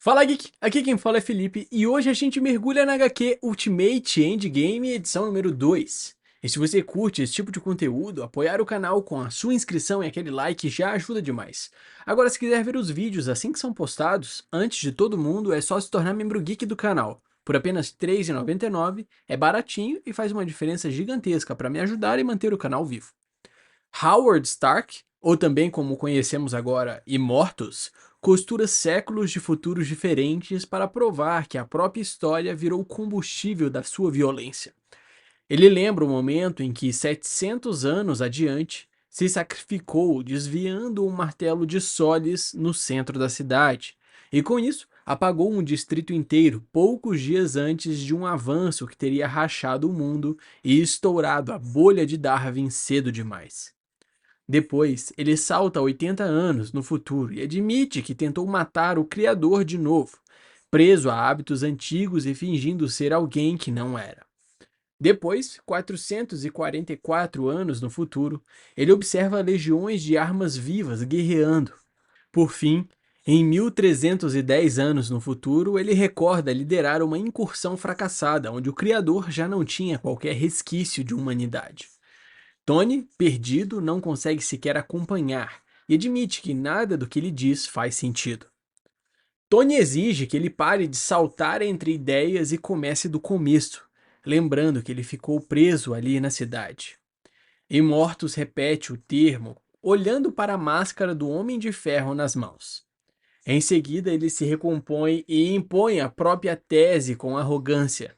Fala Geek, aqui quem fala é Felipe e hoje a gente mergulha na HQ Ultimate Endgame edição número 2. E se você curte esse tipo de conteúdo, apoiar o canal com a sua inscrição e aquele like já ajuda demais. Agora se quiser ver os vídeos assim que são postados, antes de todo mundo é só se tornar membro Geek do canal. Por apenas R$ 3,99, é baratinho e faz uma diferença gigantesca para me ajudar e manter o canal vivo. Howard Stark, ou também como conhecemos agora, Immortus, costura séculos de futuros diferentes para provar que a própria história virou o combustível da sua violência. Ele lembra o momento em que, 700 anos adiante, se sacrificou desviando um martelo de Solis no centro da cidade, e com isso apagou um distrito inteiro poucos dias antes de um avanço que teria rachado o mundo e estourado a bolha de Darwin cedo demais. Depois, ele salta 80 anos no futuro e admite que tentou matar o Criador de novo, preso a hábitos antigos e fingindo ser alguém que não era. Depois, 444 anos no futuro, ele observa legiões de armas vivas guerreando. Por fim, em 1310 anos no futuro, ele recorda liderar uma incursão fracassada onde o Criador já não tinha qualquer resquício de humanidade. Tony, perdido, não consegue sequer acompanhar e admite que nada do que ele diz faz sentido. Tony exige que ele pare de saltar entre ideias e comece do começo, lembrando que ele ficou preso ali na cidade. Immortus repete o termo, olhando para a máscara do Homem de Ferro nas mãos. Em seguida, ele se recompõe e impõe a própria tese com arrogância.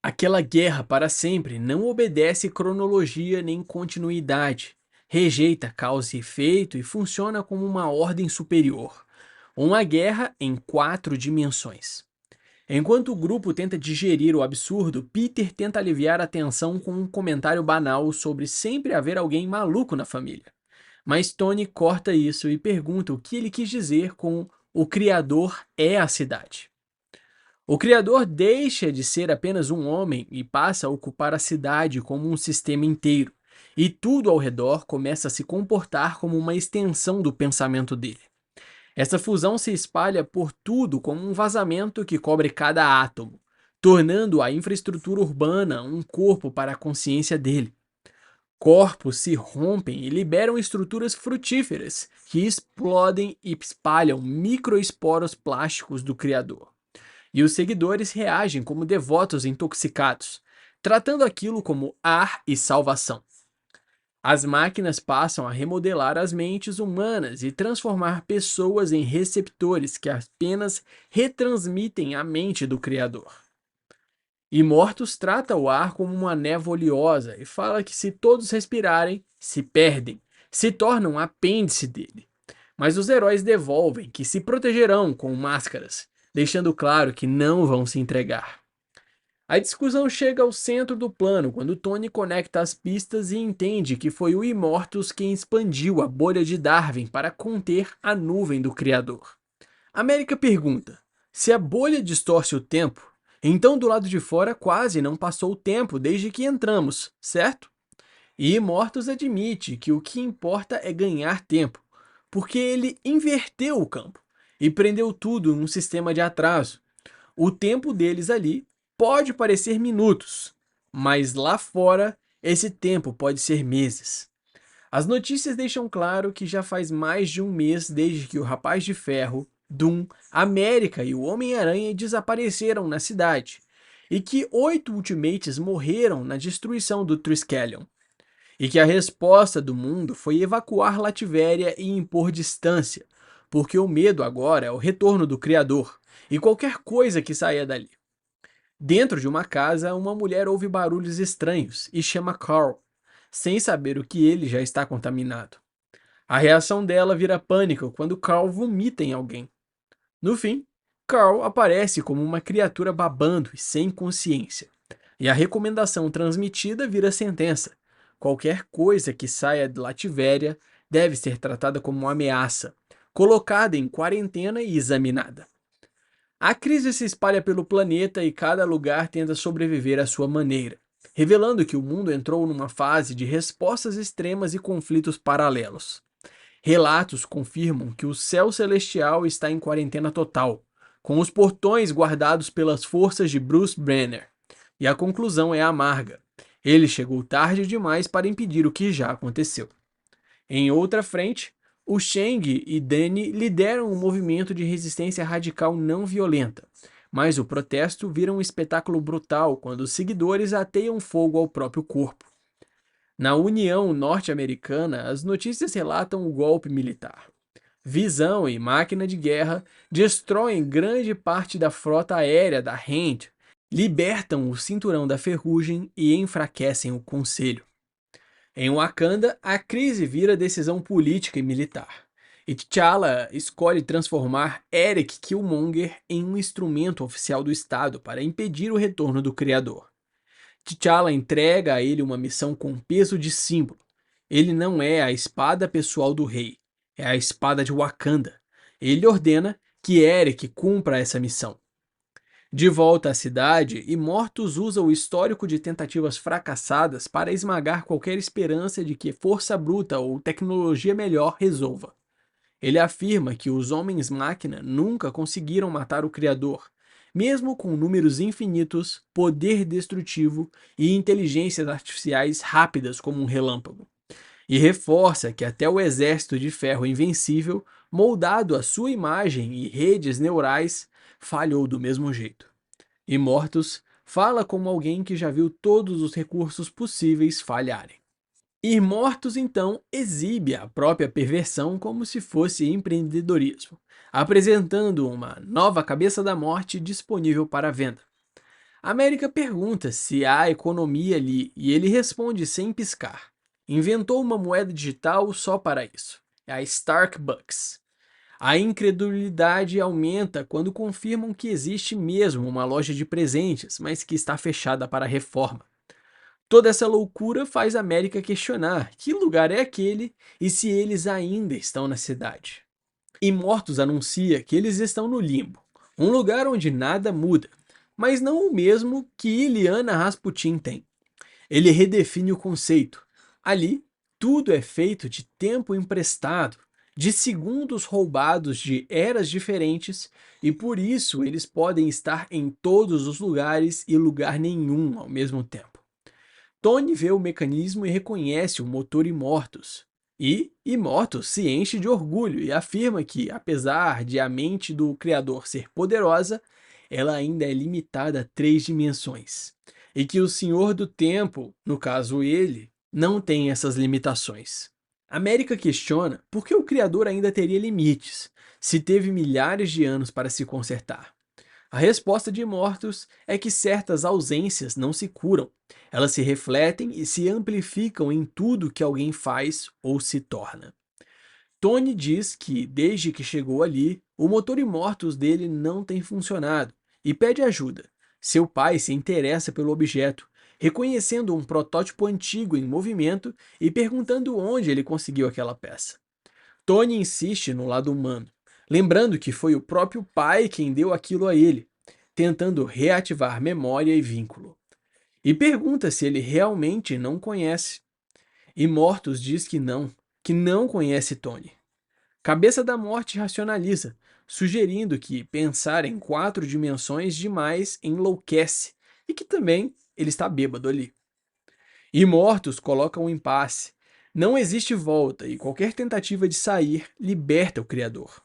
Aquela guerra para sempre não obedece cronologia nem continuidade, rejeita causa e efeito e funciona como uma ordem superior. Uma guerra em 4 dimensões. Enquanto o grupo tenta digerir o absurdo, Peter tenta aliviar a tensão com um comentário banal sobre sempre haver alguém maluco na família. Mas Tony corta isso e pergunta o que ele quis dizer com "o Criador é a cidade". O Criador deixa de ser apenas um homem e passa a ocupar a cidade como um sistema inteiro, e tudo ao redor começa a se comportar como uma extensão do pensamento dele. Essa fusão se espalha por tudo como um vazamento que cobre cada átomo, tornando a infraestrutura urbana um corpo para a consciência dele. Corpos se rompem e liberam estruturas frutíferas, que explodem e espalham microesporos plásticos do Criador. E os seguidores reagem como devotos intoxicados, tratando aquilo como ar e salvação. As máquinas passam a remodelar as mentes humanas e transformar pessoas em receptores que apenas retransmitem a mente do Criador. Immortus trata o ar como uma névoa oleosa e fala que se todos respirarem, se perdem, se tornam apêndice dele. Mas os heróis devolvem que se protegerão com máscaras, deixando claro que não vão se entregar. A discussão chega ao centro do plano quando Tony conecta as pistas e entende que foi o Immortus quem expandiu a bolha de Darwin para conter a nuvem do Criador. América pergunta: se a bolha distorce o tempo, então do lado de fora quase não passou o tempo desde que entramos, certo? E Immortus admite que o que importa é ganhar tempo, porque ele inverteu o campo e prendeu tudo em um sistema de atraso. O tempo deles ali pode parecer minutos, mas lá fora esse tempo pode ser meses. As notícias deixam claro que já faz mais de um mês desde que o Rapaz de Ferro, Doom, América e o Homem-Aranha desapareceram na cidade, e que 8 Ultimates morreram na destruição do Triskelion, e que a resposta do mundo foi evacuar Lativéria e impor distância, porque o medo agora é o retorno do Criador, e qualquer coisa que saia dali. Dentro de uma casa, uma mulher ouve barulhos estranhos e chama Carl, sem saber o que ele já está contaminado. A reação dela vira pânico quando Carl vomita em alguém. No fim, Carl aparece como uma criatura babando e sem consciência. E a recomendação transmitida vira sentença. Qualquer coisa que saia de Lativéria deve ser tratada como uma ameaça, colocada em quarentena e examinada. A crise se espalha pelo planeta e cada lugar tenta sobreviver à sua maneira, revelando que o mundo entrou numa fase de respostas extremas e conflitos paralelos. Relatos confirmam que o céu celestial está em quarentena total, com os portões guardados pelas forças de Bruce Banner. E a conclusão é amarga. Ele chegou tarde demais para impedir o que já aconteceu. Em outra frente, o Shang e Danny lideram um movimento de resistência radical não violenta, mas o protesto vira um espetáculo brutal quando os seguidores ateiam fogo ao próprio corpo. Na União Norte-Americana, as notícias relatam o golpe militar. Visão e máquina de guerra destroem grande parte da frota aérea da Hand, libertam o Cinturão da Ferrugem e enfraquecem o Conselho. Em Wakanda, a crise vira decisão política e militar. E T'Challa escolhe transformar Eric Killmonger em um instrumento oficial do Estado para impedir o retorno do Criador. T'Challa entrega a ele uma missão com peso de símbolo. Ele não é a espada pessoal do rei, é a espada de Wakanda. Ele ordena que Eric cumpra essa missão. De volta à cidade, Immortus usa o histórico de tentativas fracassadas para esmagar qualquer esperança de que força bruta ou tecnologia melhor resolva. Ele afirma que os homens-máquina nunca conseguiram matar o Criador, mesmo com números infinitos, poder destrutivo e inteligências artificiais rápidas como um relâmpago. E reforça que até o exército de ferro invencível, moldado à sua imagem e redes neurais, falhou do mesmo jeito. Immortus fala como alguém que já viu todos os recursos possíveis falharem. Immortus então exibe a própria perversão como se fosse empreendedorismo, apresentando uma nova cabeça da morte disponível para venda. América pergunta se há economia ali e ele responde sem piscar. Inventou uma moeda digital só para isso. É a Stark Bucks. A incredulidade aumenta quando confirmam que existe mesmo uma loja de presentes, mas que está fechada para reforma. Toda essa loucura faz a América questionar que lugar é aquele e se eles ainda estão na cidade. Immortus anuncia que eles estão no Limbo, um lugar onde nada muda, mas não o mesmo que Illyana Rasputin tem. Ele redefine o conceito. Ali, tudo é feito de tempo emprestado, de segundos roubados de eras diferentes, e por isso eles podem estar em todos os lugares e lugar nenhum ao mesmo tempo. Tony vê o mecanismo e reconhece o motor Immortus. E Immortus se enche de orgulho e afirma que, apesar de a mente do Criador ser poderosa, ela ainda é limitada a 3 dimensões. E que o Senhor do Tempo, no caso ele, não tem essas limitações. América questiona por que o Criador ainda teria limites, se teve milhares de anos para se consertar. A resposta de Immortus é que certas ausências não se curam, elas se refletem e se amplificam em tudo que alguém faz ou se torna. Tony diz que, desde que chegou ali, o motor Immortus dele não tem funcionado e pede ajuda. Seu pai se interessa pelo objeto, reconhecendo um protótipo antigo em movimento e perguntando onde ele conseguiu aquela peça. Tony insiste no lado humano, lembrando que foi o próprio pai quem deu aquilo a ele, tentando reativar memória e vínculo. E pergunta se ele realmente não conhece. Immortus diz que não conhece Tony. Cabeça da Morte racionaliza, sugerindo que pensar em 4 dimensões demais enlouquece e que também ele está bêbado ali. Immortus coloca um impasse. Não existe volta e qualquer tentativa de sair liberta o Criador.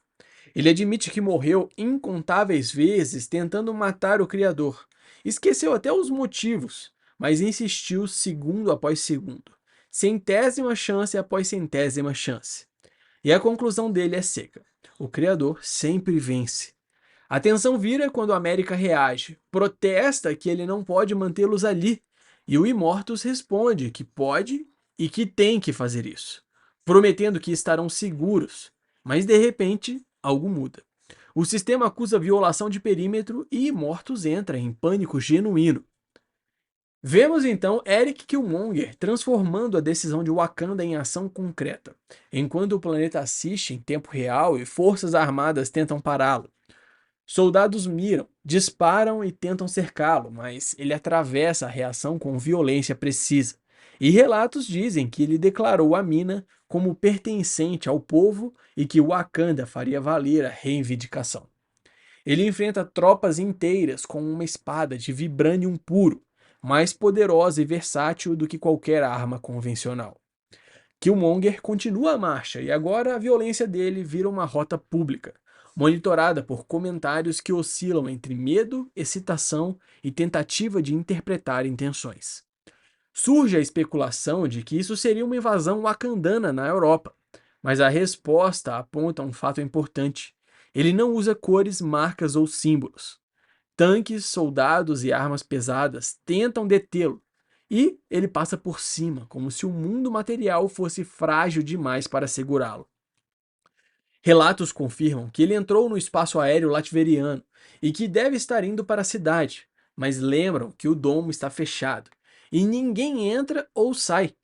Ele admite que morreu incontáveis vezes tentando matar o Criador. Esqueceu até os motivos, mas insistiu segundo após segundo. Centésima chance após centésima chance. E a conclusão dele é seca. O Criador sempre vence. A tensão vira quando a América reage, protesta que ele não pode mantê-los ali, e o Immortus responde que pode e que tem que fazer isso, prometendo que estarão seguros, mas de repente algo muda. O sistema acusa violação de perímetro e Immortus entra em pânico genuíno. Vemos então Eric Killmonger transformando a decisão de Wakanda em ação concreta, enquanto o planeta assiste em tempo real e forças armadas tentam pará-lo. Soldados miram, disparam e tentam cercá-lo, mas ele atravessa a reação com violência precisa. E relatos dizem que ele declarou a mina como pertencente ao povo e que Wakanda faria valer a reivindicação. Ele enfrenta tropas inteiras com uma espada de vibranium puro, mais poderosa e versátil do que qualquer arma convencional. Killmonger continua a marcha e agora a violência dele vira uma rota pública, monitorada por comentários que oscilam entre medo, excitação e tentativa de interpretar intenções. Surge a especulação de que isso seria uma invasão wakandana na Europa, mas a resposta aponta um fato importante. Ele não usa cores, marcas ou símbolos. Tanques, soldados e armas pesadas tentam detê-lo, e ele passa por cima, como se o mundo material fosse frágil demais para segurá-lo. Relatos confirmam que ele entrou no espaço aéreo latveriano e que deve estar indo para a cidade, mas lembram que o domo está fechado e ninguém entra ou sai,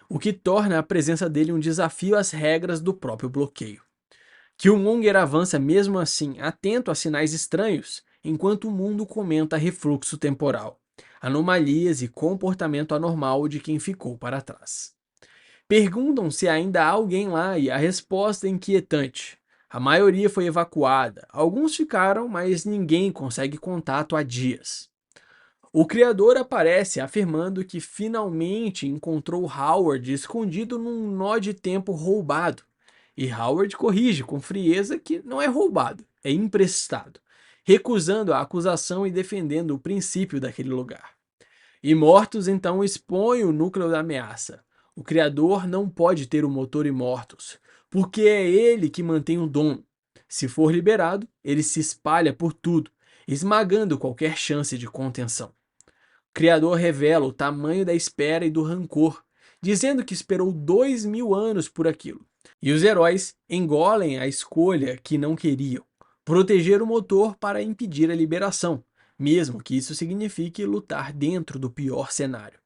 o que torna a presença dele um desafio às regras do próprio bloqueio. Killmonger avança mesmo assim, atento a sinais estranhos, enquanto o mundo comenta refluxo temporal, anomalias e comportamento anormal de quem ficou para trás. Perguntam se ainda há alguém lá e a resposta é inquietante. A maioria foi evacuada, alguns ficaram, mas ninguém consegue contato há dias. O criador aparece afirmando que finalmente encontrou Howard escondido num nó de tempo roubado. E Howard corrige com frieza que não é roubado, é emprestado, recusando a acusação e defendendo o princípio daquele lugar. Imortus então expõe o núcleo da ameaça. O criador não pode ter o motor Imortus, porque é ele que mantém o dono. Se for liberado, ele se espalha por tudo, esmagando qualquer chance de contenção. O criador revela o tamanho da espera e do rancor, dizendo que esperou 2000 anos por aquilo. E os heróis engolem a escolha que não queriam, proteger o motor para impedir a liberação, mesmo que isso signifique lutar dentro do pior cenário.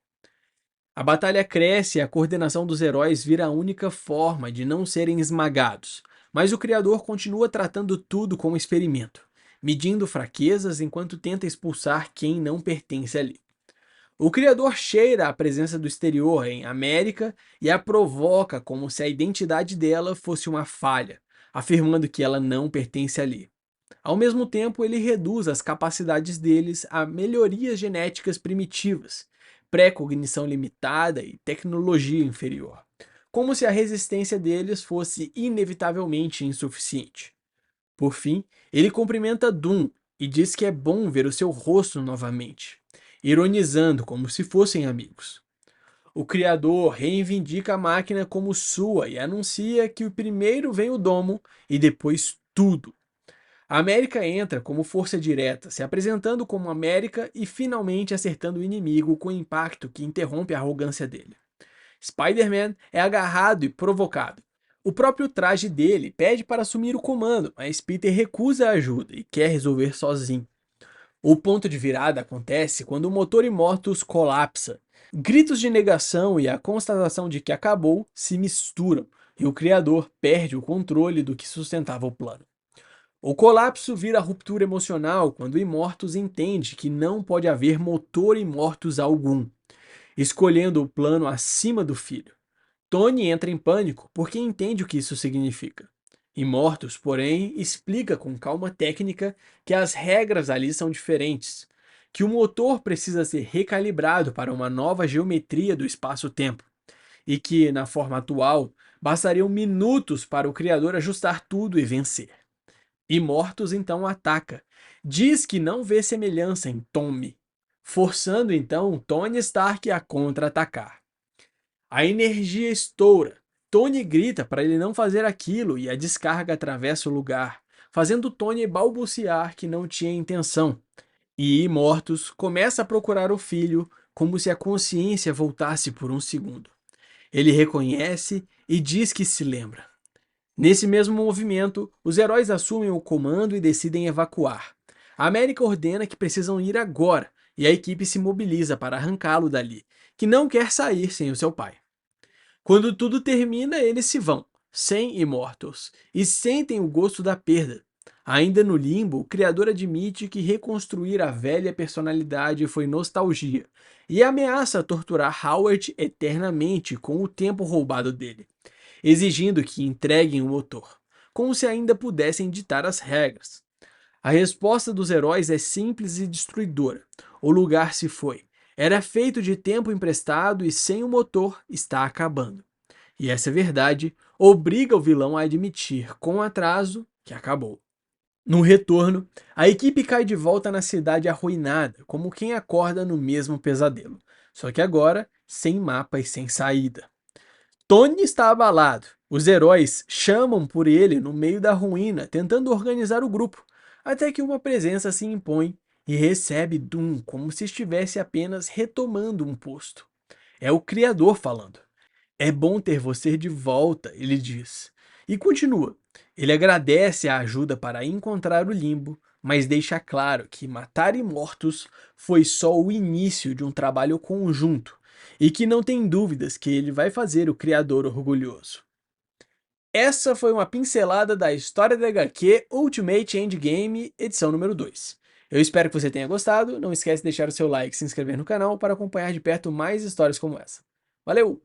A batalha cresce e a coordenação dos heróis vira a única forma de não serem esmagados, mas o criador continua tratando tudo como experimento, medindo fraquezas enquanto tenta expulsar quem não pertence ali. O criador cheira a presença do exterior em América e a provoca como se a identidade dela fosse uma falha, afirmando que ela não pertence ali. Ao mesmo tempo, ele reduz as capacidades deles a melhorias genéticas primitivas, pré-cognição limitada e tecnologia inferior, como se a resistência deles fosse inevitavelmente insuficiente. Por fim, ele cumprimenta Doom e diz que é bom ver o seu rosto novamente, ironizando como se fossem amigos. O criador reivindica a máquina como sua e anuncia que o primeiro vem o domo e depois tudo. A América entra como força direta, se apresentando como América e finalmente acertando o inimigo com o impacto que interrompe a arrogância dele. Spider-Man é agarrado e provocado. O próprio traje dele pede para assumir o comando, mas Peter recusa a ajuda e quer resolver sozinho. O ponto de virada acontece quando o motor Immortus colapsa. Gritos de negação e a constatação de que acabou se misturam, e o criador perde o controle do que sustentava o plano. O colapso vira ruptura emocional quando Immortus entende que não pode haver motor Immortus algum, escolhendo o plano acima do filho. Tony entra em pânico porque entende o que isso significa. Immortus, porém, explica com calma técnica que as regras ali são diferentes, que o motor precisa ser recalibrado para uma nova geometria do espaço-tempo, e que, na forma atual, bastariam minutos para o criador ajustar tudo e vencer. Immortus então ataca, diz que não vê semelhança em Tommy, forçando então Tony Stark a contra-atacar. A energia estoura. Tony grita para ele não fazer aquilo e a descarga atravessa o lugar, fazendo Tony balbuciar que não tinha intenção. E Immortus começa a procurar o filho como se a consciência voltasse por um segundo. Ele reconhece e diz que se lembra. Nesse mesmo movimento, os heróis assumem o comando e decidem evacuar. A América ordena que precisam ir agora e a equipe se mobiliza para arrancá-lo dali, que não quer sair sem o seu pai. Quando tudo termina, eles se vão, sem Immortals, e sentem o gosto da perda. Ainda no limbo, o criador admite que reconstruir a velha personalidade foi nostalgia, e ameaça torturar Howard eternamente com o tempo roubado dele, exigindo que entreguem o motor, como se ainda pudessem ditar as regras. A resposta dos heróis é simples e destruidora. O lugar se foi. Era feito de tempo emprestado e sem o motor está acabando. E essa verdade obriga o vilão a admitir com atraso que acabou. No retorno, a equipe cai de volta na cidade arruinada, como quem acorda no mesmo pesadelo, só que agora sem mapa e sem saída. Tony está abalado. Os heróis chamam por ele no meio da ruína, tentando organizar o grupo, até que uma presença se impõe e recebe Doom como se estivesse apenas retomando um posto. É o Criador falando. É bom ter você de volta, ele diz. E continua. Ele agradece a ajuda para encontrar o limbo, mas deixa claro que matar imortos foi só o início de um trabalho conjunto e que não tem dúvidas que ele vai fazer o Criador orgulhoso. Essa foi uma pincelada da história da HQ Ultimate Endgame, edição número 2. Eu espero que você tenha gostado. Não esquece de deixar o seu like e se inscrever no canal para acompanhar de perto mais histórias como essa. Valeu!